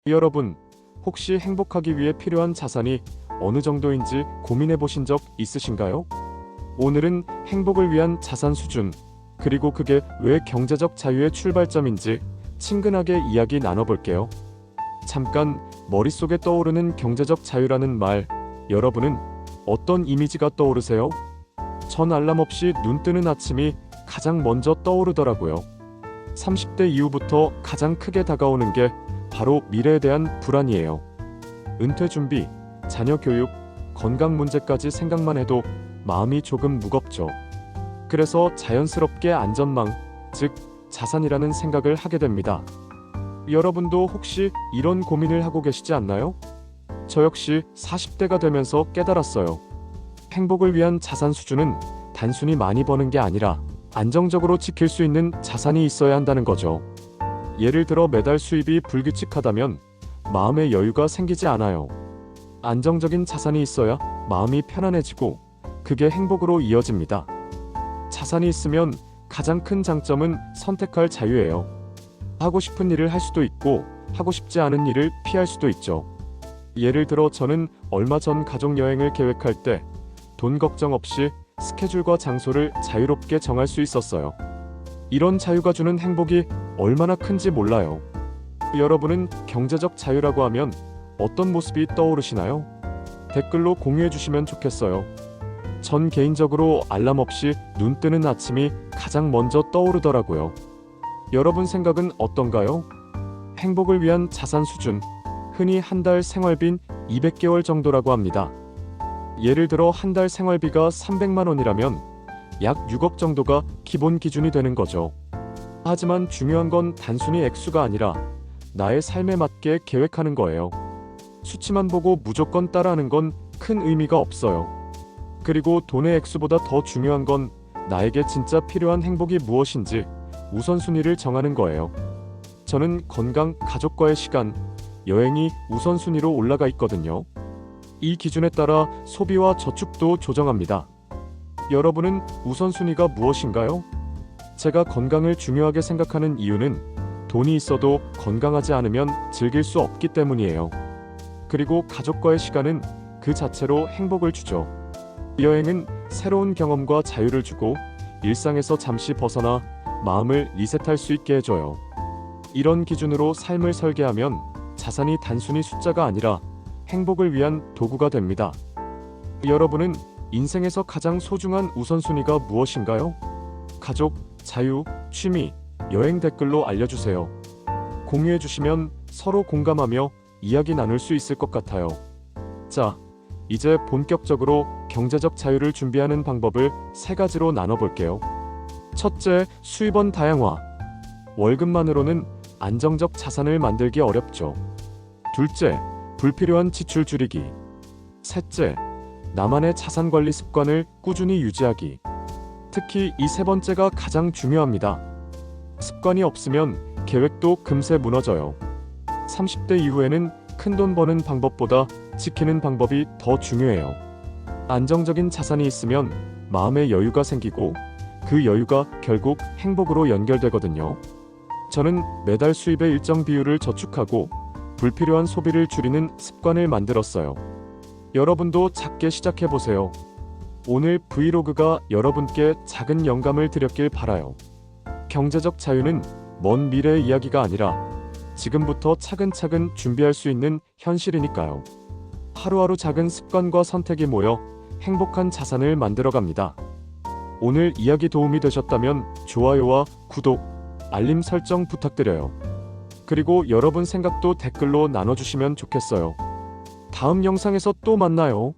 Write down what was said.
여러분, 혹시 행복하기 위해 필요한 자산이 어느 정도인지 고민해 보신 적 있으신가요? 오늘은 행복을 위한 자산 수준, 그리고 그게 왜 경제적 자유의 출발점인지 친근하게 이야기 나눠볼게요. 잠깐 머릿속에 떠오르는 경제적 자유라는 말, 여러분은 어떤 이미지가 떠오르세요? 전 알람 없이 눈 뜨는 아침이 가장 먼저 떠오르더라고요. 30대 이후부터 가장 크게 다가오는 게 바로 미래에 대한 불안이에요. 은퇴 준비, 자녀 교육, 건강 문제까지 생각만 해도 마음이 조금 무겁죠. 그래서 자연스럽게 안전망, 즉 자산이라는 생각을 하게 됩니다. 여러분도 혹시 이런 고민을 하고 계시지 않나요? 저 역시 40대가 되면서 깨달았어요. 행복을 위한 자산 수준은 단순히 많이 버는 게 아니라 안정적으로 지킬 수 있는 자산이 있어야 한다는 거죠. 예를 들어 매달 수입이 불규칙하다면 마음의 여유가 생기지 않아요. 안정적인 자산이 있어야 마음이 편안해지고 그게 행복으로 이어집니다. 자산이 있으면 가장 큰 장점은 선택할 자유예요. 하고 싶은 일을 할 수도 있고 하고 싶지 않은 일을 피할 수도 있죠. 예를 들어 저는 얼마 전 가족 여행을 계획할 때 돈 걱정 없이 스케줄과 장소를 자유롭게 정할 수 있었어요. 이런 자유가 주는 행복이 얼마나 큰지 몰라요. 여러분은 경제적 자유라고 하면 어떤 모습이 떠오르시나요? 댓글로 공유해 주시면 좋겠어요. 전 개인적으로 알람 없이 눈 뜨는 아침이 가장 먼저 떠오르더라고요. 여러분 생각은 어떤가요? 행복을 위한 자산 수준, 흔히 한 달 생활비인 200개월 정도라고 합니다. 예를 들어 한 달 생활비가 300만 원이라면 약 6억 정도가 기본 기준이 되는 거죠. 하지만 중요한 건 단순히 액수가 아니라 나의 삶에 맞게 계획하는 거예요. 수치만 보고 무조건 따라하는 건 큰 의미가 없어요. 그리고 돈의 액수보다 더 중요한 건 나에게 진짜 필요한 행복이 무엇인지 우선순위를 정하는 거예요. 저는 건강, 가족과의 시간, 여행이 우선순위로 올라가 있거든요. 이 기준에 따라 소비와 저축도 조정합니다. 여러분은 우선순위가 무엇인가요? 제가 건강을 중요하게 생각하는 이유는 돈이 있어도 건강하지 않으면 즐길 수 없기 때문이에요. 그리고 가족과의 시간은 그 자체로 행복을 주죠. 여행은 새로운 경험과 자유를 주고 일상에서 잠시 벗어나 마음을 리셋할 수 있게 해줘요. 이런 기준으로 삶을 설계하면 자산이 단순히 숫자가 아니라 행복을 위한 도구가 됩니다. 여러분은 인생에서 가장 소중한 우선순위가 무엇인가요? 가족, 자유, 취미, 여행 댓글로 알려주세요. 공유해주시면 서로 공감하며 이야기 나눌 수 있을 것 같아요. 자, 이제 본격적으로 경제적 자유를 준비하는 방법을 3가지로 나눠볼게요. 첫째, 수입원 다양화. 월급만으로는 안정적 자산을 만들기 어렵죠. 둘째, 불필요한 지출 줄이기. 셋째, 나만의 자산 관리 습관을 꾸준히 유지하기. 특히 이 3번째가 가장 중요합니다. 습관이 없으면 계획도 금세 무너져요. 30대 이후에는 큰돈 버는 방법보다 지키는 방법이 더 중요해요. 안정적인 자산이 있으면 마음의 여유가 생기고 그 여유가 결국 행복으로 연결되거든요. 저는 매달 수입의 일정 비율을 저축하고 불필요한 소비를 줄이는 습관을 만들었어요. 여러분도 작게 시작해보세요. 오늘 브이로그가 여러분께 작은 영감을 드렸길 바라요. 경제적 자유는 먼 미래의 이야기가 아니라 지금부터 차근차근 준비할 수 있는 현실이니까요. 하루하루 작은 습관과 선택이 모여 행복한 자산을 만들어갑니다. 오늘 이야기 도움이 되셨다면 좋아요와 구독, 알림 설정 부탁드려요. 그리고 여러분 생각도 댓글로 나눠주시면 좋겠어요. 다음 영상에서 또 만나요.